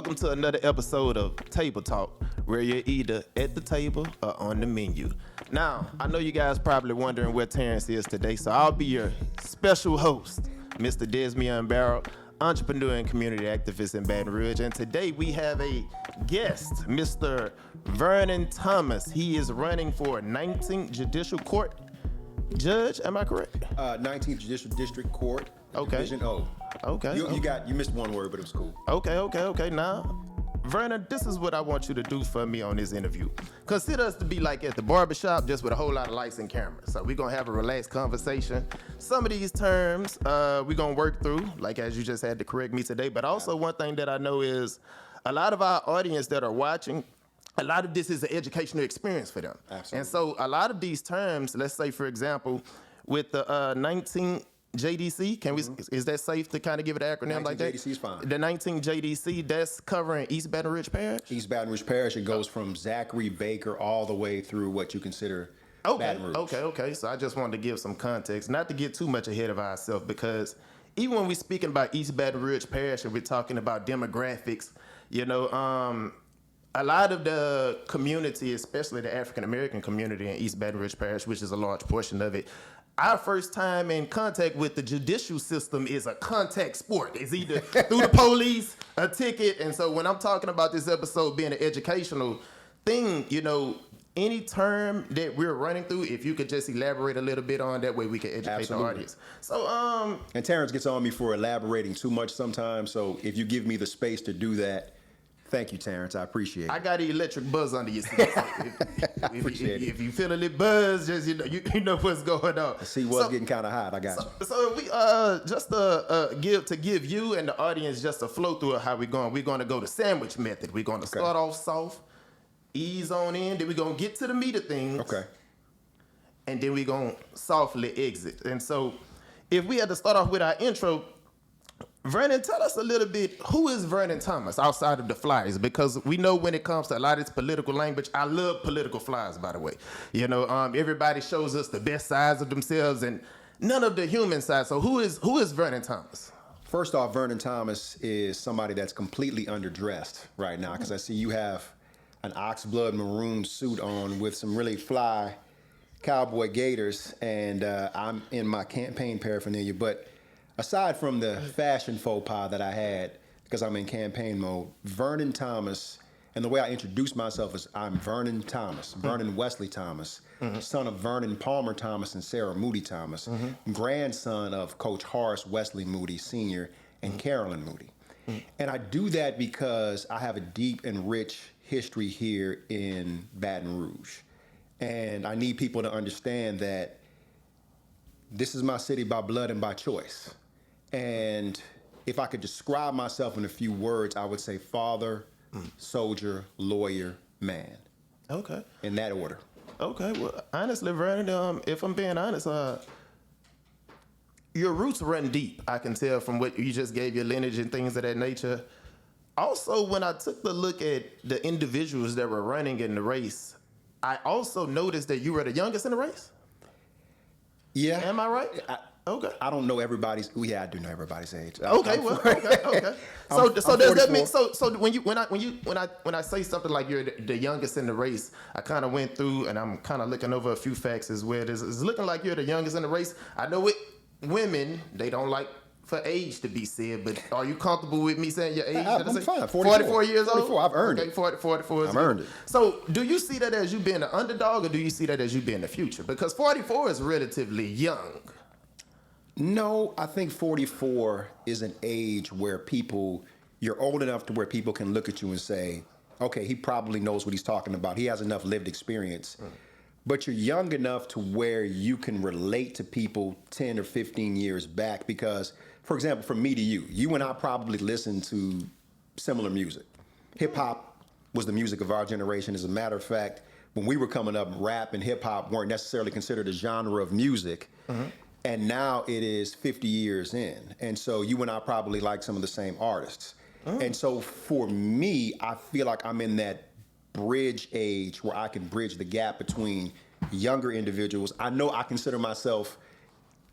welcome to another episode of Table Talk, where you're either at the table or on the menu. Now, I know you guys probably wondering where Terrence is today, so I'll be your special host, Mr. Dezmion Barrow, entrepreneur and community activist in Baton Rouge. And today we have a guest, Mr. Vernon Thomas. He is running for 19th Judicial Court Judge, am I correct? 19th Judicial District Court, Okay. Division O. Okay. You missed one word, but it was cool. Okay. Now, Vernon, this is what I want you to do for me on this interview. Consider us to be like at the barbershop, just with a whole lot of lights and cameras. So we're going to have a relaxed conversation. Some of these terms we're going to work through, like as you just had to correct me today. But also one thing that I know is a lot of our audience that are watching, a lot of this is an educational experience for them. Absolutely. And so a lot of these terms, let's say, for example, with the 19 JDC, is that safe to kind of give it an acronym like that? JDC is fine. The 19 JDC, that's covering East Baton Rouge Parish? East Baton Rouge Parish, it goes from Zachary, Baker, all the way through what you consider Baton Rouge. Okay. So I just wanted to give some context, not to get too much ahead of ourselves, because even when we're speaking about East Baton Rouge Parish and we're talking about demographics, a lot of the community, especially the African American community in East Baton Rouge Parish, which is a large portion of it, our first time in contact with the judicial system is a contact sport. It's either through the police, a ticket. And so when I'm talking about this episode being an educational thing, any term that we're running through, if you could just elaborate a little bit on, that way we can educate Absolutely. the audience. So, And Terrence gets on me for elaborating too much sometimes, so if you give me the space to do that, thank you, Terrence. I appreciate it. I got the electric buzz under your seat. If you feel a little buzz, just you know what's going on. The seat was getting kind of hot. I got you. So we just to give you and the audience just a flow through of how we're going. We're going to go the sandwich method. We're going to start off soft, ease on in, then we're going to get to the meat of things. Okay. And then we're going to softly exit. And so if we had to start off with our intro, Vernon, tell us a little bit, who is Vernon Thomas outside of the flyers? Because we know when it comes to a lot of this political language, I love political flyers, by the way. Everybody shows us the best sides of themselves and none of the human side. So who is Vernon Thomas? First off, Vernon Thomas is somebody that's completely underdressed right now, because I see you have an oxblood maroon suit on with some really fly cowboy gaiters, and I'm in my campaign paraphernalia. But aside from the fashion faux pas that I had, because I'm in campaign mode, Vernon Thomas, and the way I introduce myself is I'm Vernon Thomas, Vernon Wesley Thomas, son of Vernon Palmer Thomas and Sarah Moody Thomas, grandson of Coach Horace Wesley Moody Sr. and Carolyn Moody. And I do that because I have a deep and rich history here in Baton Rouge. And I need people to understand that this is my city by blood and by choice. And if I could describe myself in a few words, I would say father, soldier, lawyer, man. Okay. In that order. Okay. Well, honestly, Vernon, if I'm being honest, your roots run deep. I can tell from what you just gave your lineage and things of that nature. Also, when I took the look at the individuals that were running in the race, I also noticed that you were the youngest in the race. Yeah. Am I right? Okay. I don't know everybody's. I do know everybody's age. Okay. So does that mean so when I say something like you're the youngest in the race, I kind of went through and I'm kind of looking over a few facts as well. It's looking like you're the youngest in the race. I know women, they don't like for age to be said, but are you comfortable with me saying your age? I'm fine. 44 years old? 44, I've earned it. 44 I've earned it. So do you see that as you being an underdog, or do you see that as you being the future? Because 44 is relatively young. No, I think 44 is an age where you're old enough to where people can look at you and say, okay, he probably knows what he's talking about. He has enough lived experience. But you're young enough to where you can relate to people 10 or 15 years back because, for example, from me to you and I probably listened to similar music. Hip hop was the music of our generation. As a matter of fact, when we were coming up, rap and hip hop weren't necessarily considered a genre of music. And now it is 50 years in. And so you and I probably like some of the same artists. And so for me, I feel like I'm in that bridge age where I can bridge the gap between younger individuals. I know I consider myself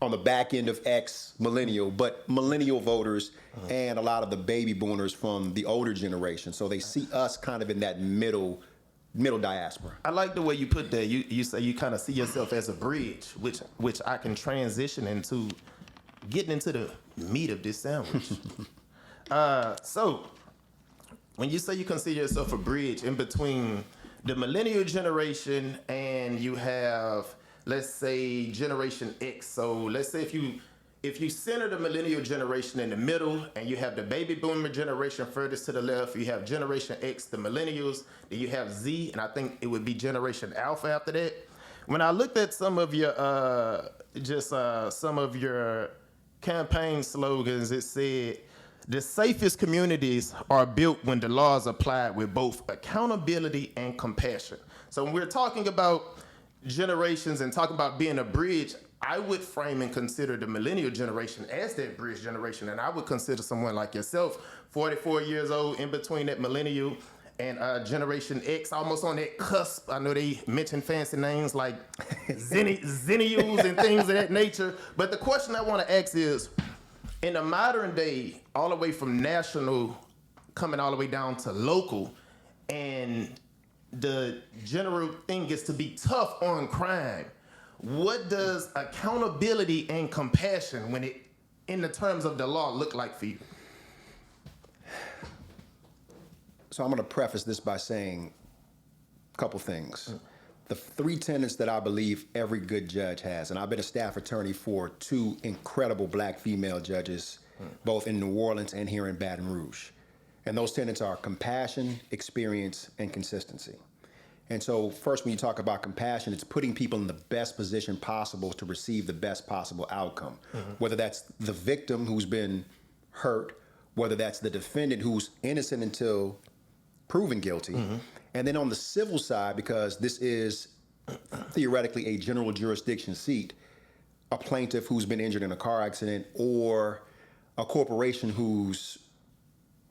on the back end of X millennial, but millennial voters and a lot of the baby boomers from the older generation. So they see us kind of in that middle diaspora. I like the way you put that. You say you kind of see yourself as a bridge, which I can transition into getting into the meat of this sandwich. So when you say you consider yourself a bridge in between the millennial generation and you have, let's say, Generation X. So let's say if you center the millennial generation in the middle and you have the baby boomer generation furthest to the left, you have Generation X, the millennials, then you have Z, and I think it would be Generation Alpha after that. When I looked at some of your some of your campaign slogans, it said, the safest communities are built when the laws are applied with both accountability and compassion. So when we're talking about generations and talking about being a bridge, I would frame and consider the millennial generation as that bridge generation. And I would consider someone like yourself, 44 years old, in between that millennial and Generation X, almost on that cusp. I know they mention fancy names like Zennials and things of that nature. But the question I want to ask is, in the modern day, all the way from national, coming all the way down to local, and the general thing gets to be tough on crime, what does accountability and compassion, when it, in the terms of the law, look like for you? So I'm going to preface this by saying a couple things. The three tenets that I believe every good judge has, and I've been a staff attorney for two incredible black female judges, both in New Orleans and here in Baton Rouge. And those tenets are compassion, experience, and consistency. And so first, when you talk about compassion, it's putting people in the best position possible to receive the best possible outcome, whether that's the victim who's been hurt, whether that's the defendant who's innocent until proven guilty. And then on the civil side, because this is theoretically a general jurisdiction seat, a plaintiff who's been injured in a car accident or a corporation whose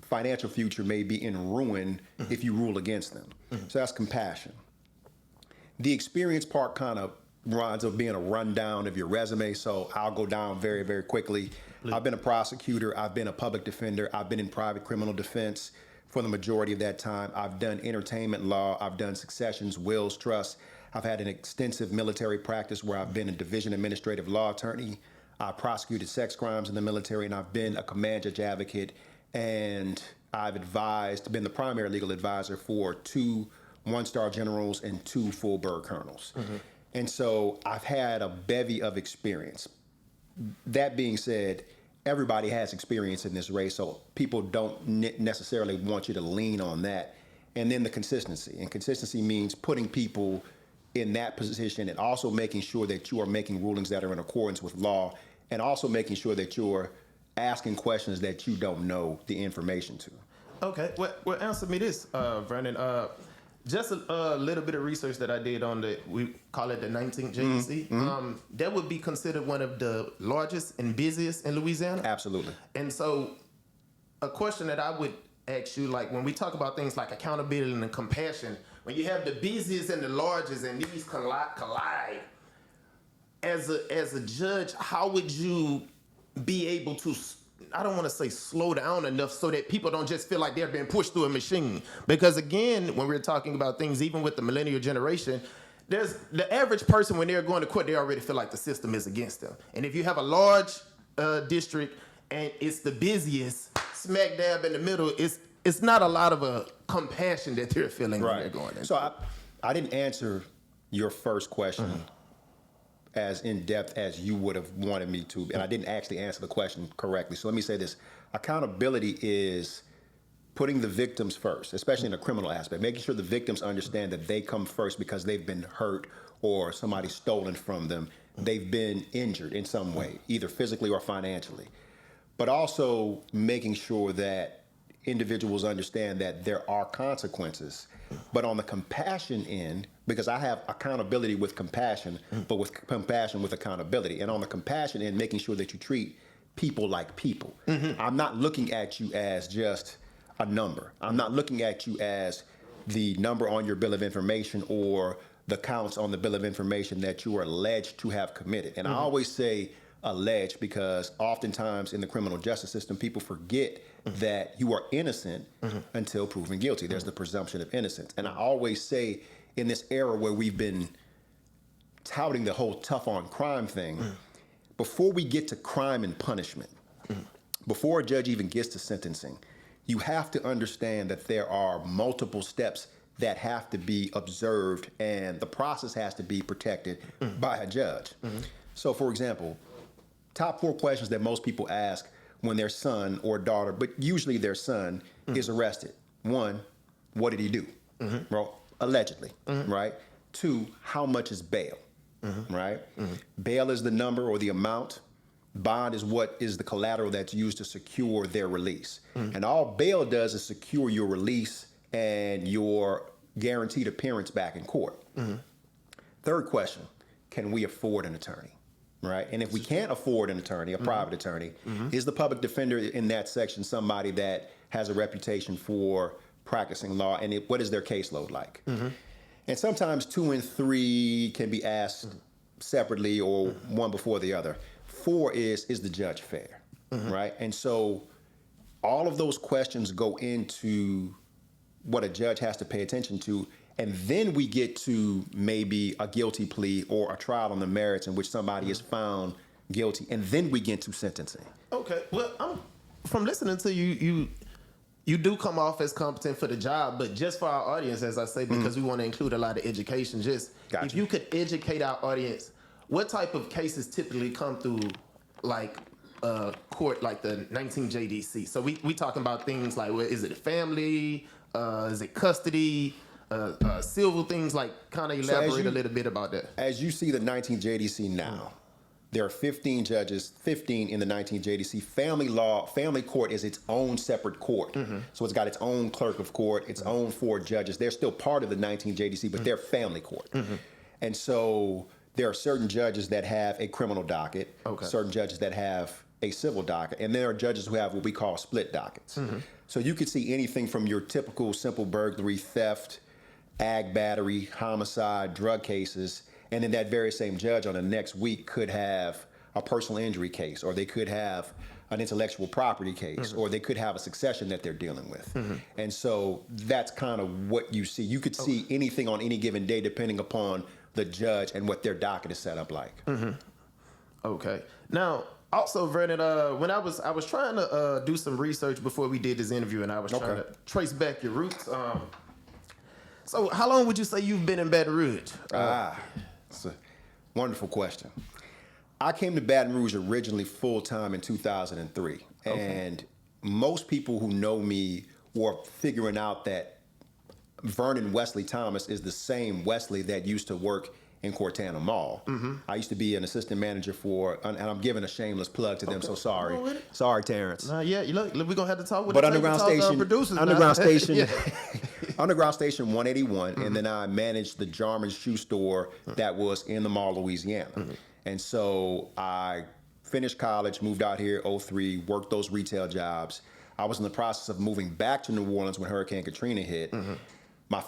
financial future may be in ruin if you rule against them. So that's compassion. The experience part kind of runs of being a rundown of your resume, so I'll go down very, very quickly. I've been a prosecutor, I've been a public defender, I've been in private criminal defense for the majority of that time. I've done entertainment law, I've done successions, wills, trusts. I've had an extensive military practice where I've been a division administrative law attorney. I prosecuted sex crimes in the military, and I've been a command judge advocate, and I've been the primary legal advisor for 2 one-star generals and 2 full-bird colonels. And so I've had a bevy of experience. That being said, everybody has experience in this race, so people don't necessarily want you to lean on that. And then the consistency. And consistency means putting people in that position and also making sure that you are making rulings that are in accordance with law, and also making sure that you're asking questions that you don't know the information to. Okay, well answer me this, Vernon. Just a little bit of research that I did on we call it the 19th JC. That would be considered one of the largest and busiest in Louisiana? Absolutely. And so a question that I would ask you, like when we talk about things like accountability and compassion, when you have the busiest and the largest and these collide, as a judge, how would you be able to, I don't want to say slow down enough so that people don't just feel like they're being pushed through a machine? Because again, when we're talking about things, even with the millennial generation, there's the average person, when they're going to court, they already feel like the system is against them. And if you have a large district and it's the busiest, smack dab in the middle, it's not a lot of compassion that they're feeling when they're going in. So I didn't answer your first question as in depth as you would have wanted me to, and I didn't actually answer the question correctly. So let me say this. Accountability is putting the victims first, especially in the criminal aspect, making sure the victims understand that they come first because they've been hurt or somebody stolen from them. They've been injured in some way, either physically or financially. But also making sure that individuals understand that there are consequences. But on the compassion end, because I have accountability with compassion, but with compassion with accountability. And on the compassion end, making sure that you treat people like people. I'm not looking at you as just a number. I'm not looking at you as the number on your bill of information or the counts on the bill of information that you are alleged to have committed. And I always say alleged, because oftentimes in the criminal justice system, people forget that you are innocent until proven guilty. There's the presumption of innocence. And I always say, in this era where we've been touting the whole tough on crime thing, before we get to crime and punishment, before a judge even gets to sentencing, you have to understand that there are multiple steps that have to be observed, and the process has to be protected by a judge. So, for example, top 4 questions that most people ask when their son or daughter, but usually their son, is arrested. 1, what did he do? Well, allegedly, right? 2, how much is bail, right? Bail is the number or the amount. Bond is what is the collateral that's used to secure their release. And all bail does is secure your release and your guaranteed appearance back in court. 3rd question, can we afford an attorney? Right? And if we can't afford an attorney, a private attorney, is the public defender in that section somebody that has a reputation for practicing law, and what is their caseload like? And sometimes 2 and 3 can be asked separately or one before the other. 4 is the judge fair? Right? And so all of those questions go into what a judge has to pay attention to. And then we get to maybe a guilty plea or a trial on the merits in which somebody is found guilty. And then we get to sentencing. Okay. Well, from listening to you, you do come off as competent for the job, but just for our audience, as I say, because we want to include a lot of education, Gotcha. If you could educate our audience, what type of cases typically come through, like, court, like the 19 JDC? So we talking about things like, is it a family? Is it custody? Civil things, like, kind of elaborate a little bit about that. As you see the 19 JDC now, there are 15 judges, 15 in the 19 JDC. Family court is its own separate court. So it's got its own clerk of court, its own 4 judges. They're still part of the 19 JDC, but they're family court. And so there are certain judges that have a criminal docket, certain judges that have a civil docket, and there are judges who have what we call split dockets. So you could see anything from your typical simple burglary, theft, ag battery, homicide, drug cases, and then that very same judge on the next week could have a personal injury case, or they could have an intellectual property case, or they could have a succession that they're dealing with. And so that's kind of what you see. You could see anything on any given day depending upon the judge and what their docket is set up like. Okay. Now, also, Vernon, when I was trying to do some research before we did this interview, and I was trying to trace back your roots. So how long would you say you've been in Baton Rouge? It's a wonderful question. I came to Baton Rouge originally full-time in 2003. And most people who know me were figuring out that Vernon Wesley Thomas is the same Wesley that used to work in Cortana Mall. I used to be an assistant manager and I'm giving a shameless plug to them, so sorry. Sorry, Terrence. Yeah, look, we're going to have to talk with but the Underground Station, producers. Underground Station, Underground Station 181, and then I managed the Jarman's shoe store that was in the mall, Louisiana. And so I finished college, moved out here 03, worked those retail jobs. I was in the process of moving back to New Orleans when Hurricane Katrina hit. My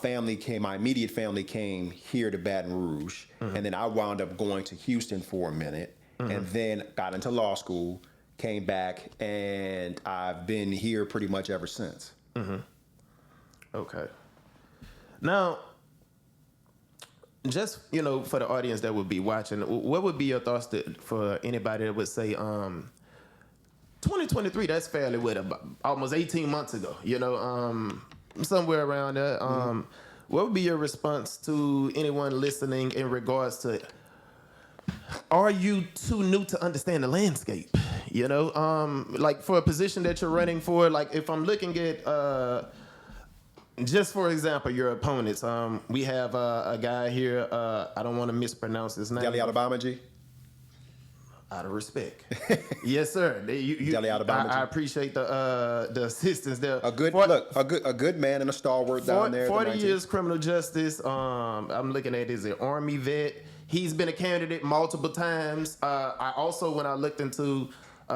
immediate family came here to Baton Rouge, and then I wound up going to Houston for a minute, and then got into law school, came back, and I've been here pretty much ever since. Okay. Now, just, for the audience that would be watching, what would be your thoughts for anybody that would say, 2023, that's fairly about almost 18 months ago, somewhere around there. What would be your response to anyone listening in regards to, are you too new to understand the landscape? Like for a position that you're running for, like if I'm looking at, just for example, your opponents, we have a guy here, I don't want to mispronounce his name. Dezmion. Out of respect. Yes, sir. I appreciate the assistance there. A good man and a stalwart down there. 40 years criminal justice. I'm looking at is an Army vet. He's been a candidate multiple times. I also, when I looked into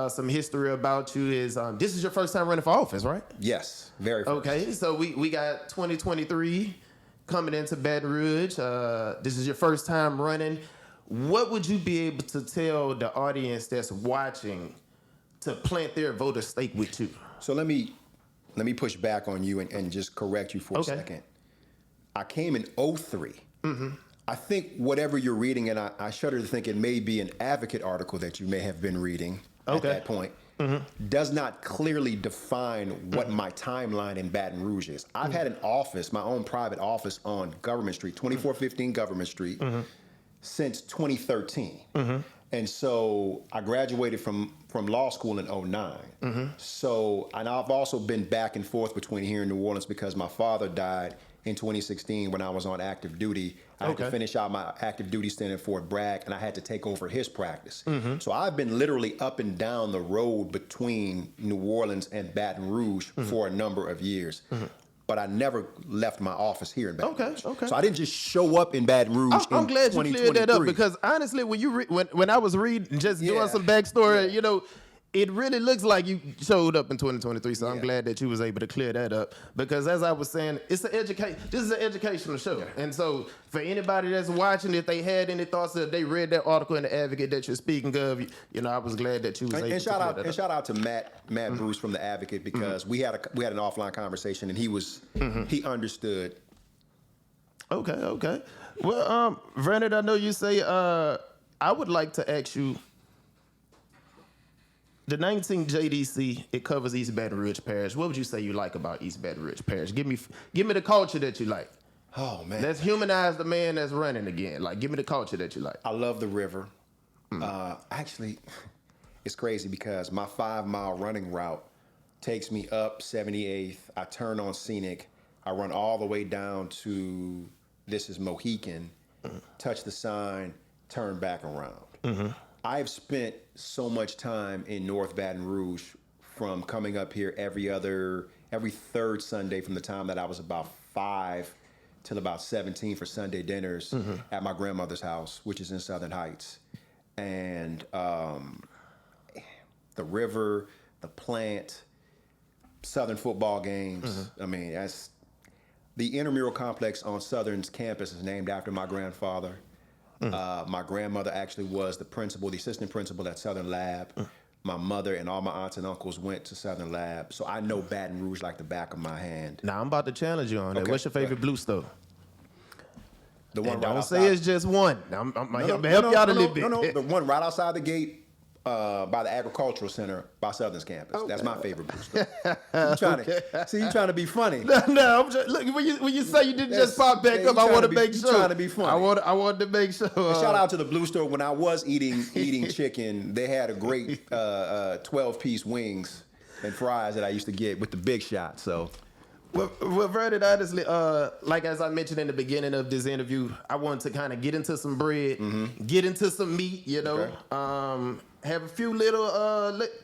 some history about you, is this is your first time running for office, right? Yes, very first. Okay, so we got 2023 coming into Baton Rouge. This is your first time running. what would you be able to tell the audience that's watching to plant their voter stake with you? So let me push back on you and just correct you for a second. I came in 03. I think whatever you're reading, and I shudder to think it may be an Advocate article that you may have been reading at that point, does not clearly define what my timeline in Baton Rouge is. I've had an office, my own private office on Government Street, 2415 Government Street, since 2013. And so I graduated from law school in 09. So, and I've also been back and forth between here and New Orleans because my father died in 2016 when I was on active duty. I had to finish out my active duty stint at Fort Bragg, and I had to take over his practice. So I've been literally up and down the road between New Orleans and Baton Rouge for a number of years. But I never left my office here in Baton Rouge. So I didn't just show up in Baton Rouge. I'm glad you cleared that up because honestly, when I was reading, just doing some backstory, you know, it really looks like you showed up in 2023. So I'm glad that you was able to clear that up because as I was saying, this is an educational show. And so for anybody that's watching, if they had any thoughts, if they read that article in the Advocate that you're speaking of, you know, I was glad that you was able to clear that up. And shout out to Matt Bruce from the Advocate because we had an offline conversation and he understood. Okay. Well, Vernon, I know you say I would like to ask you. The 19th JDC, it covers East Baton Rouge Parish. What would you say you like about East Baton Rouge Parish? Give me the culture that you like. Oh, man. Let's humanize the man that's running again. Like, give me the culture that you like. I love the river. Actually, it's crazy because my 5-mile running route takes me up 78th. I turn on Scenic. I run all the way down to this is Mohican, touch the sign, turn back around. I've spent so much time in North Baton Rouge from coming up here every third Sunday from the time that I was about 5 till about 17 for Sunday dinners at my grandmother's house, which is in Southern Heights. And the river, the plant, Southern football games. I mean, that's the intramural complex on Southern's campus is named after my grandfather. My grandmother actually was the assistant principal at Southern Lab. My mother and all my aunts and uncles went to Southern Lab. So I know Baton Rouge like the back of my hand. Now, I'm about to challenge you on that. What's your favorite blue store? The one and right don't outside. say it's just one. I'm going to help you out a little bit. No, the one right outside the gate by the Agricultural Center by Southern's campus. That's my favorite blue store. You trying to be funny. No, I'm just, look, when you say you didn't just pop back up, I want to make sure. Trying to be funny. I want to make sure. Shout out to the blue store. When I was eating chicken, they had a great 12-piece wings and fries that I used to get with the big shot. So. Well, Vernon, honestly, like as I mentioned in the beginning of this interview, I wanted to kind of get into some bread, get into some meat, you know, have a few little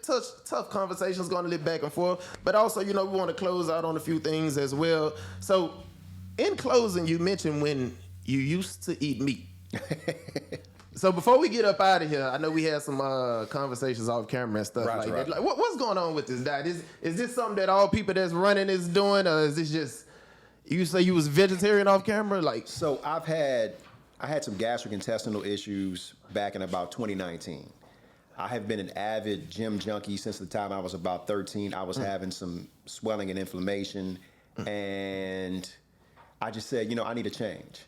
tough conversations going a little back and forth, but also, you know, we want to close out on a few things as well. So, in closing, you mentioned when you used to eat meat. So before we get up out of here, I know we had some conversations off camera and stuff like that. Like, what's going on with this diet? Is this something that all people that's running is doing, or is this just you say you was vegetarian off camera? Like, so I had some gastric intestinal issues back in about 2019. I have been an avid gym junkie since the time I was about 13. I was having some swelling and inflammation, and I just said, you know, I need a change.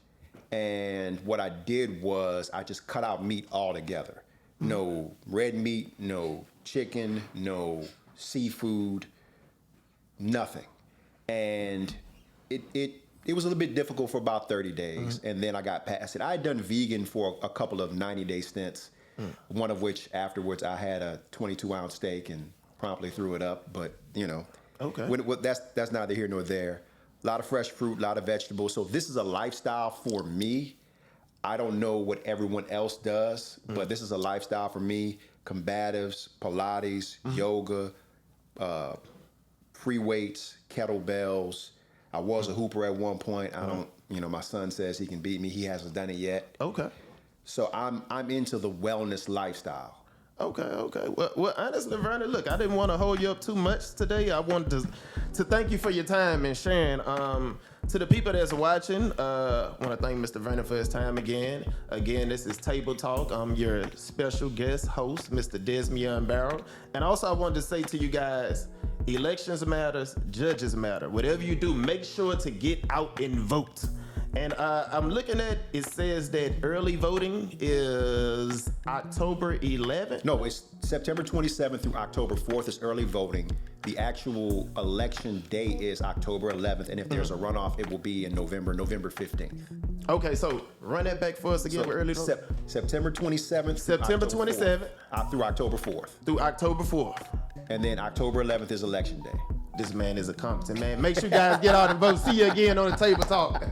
And what I did was I just cut out meat altogether. No red meat, no chicken, no seafood, nothing. And it was a little bit difficult for about 30 days. And then I got past it. I had done vegan for a couple of 90-day stints, one of which afterwards I had a 22-ounce steak and promptly threw it up. But, you know, that's neither here nor there. A lot of fresh fruit, a lot of vegetables. So this is a lifestyle for me. I don't know what everyone else does, but this is a lifestyle for me. Combatives, Pilates, yoga, free weights, kettlebells. I was a hooper at one point. I don't, you know, my son says he can beat me. He hasn't done it yet. Okay. So I'm into the wellness lifestyle. Okay. Well, honestly, Vernon, look, I didn't want to hold you up too much today. I wanted to thank you for your time and sharing. To the people that's watching, I want to thank Mr. Vernon for his time again. Again, this is Table Talk. I'm your special guest host, Mr. Dezmion Barrow. And also, I wanted to say to you guys, elections matters, judges matter. Whatever you do, make sure to get out and vote. And I'm looking at, it says that early voting is October 11th. No, it's September 27th through October 4th is early voting. The actual election day is October 11th, and if there's a runoff, it will be in November 15th. Okay, so run that back for us again. So Early September 27th. September 27th through October 4th. Through October 4th. And then October 11th is election day. This man is a competent man. Make sure you guys get out and vote. See you again on the Table Talk.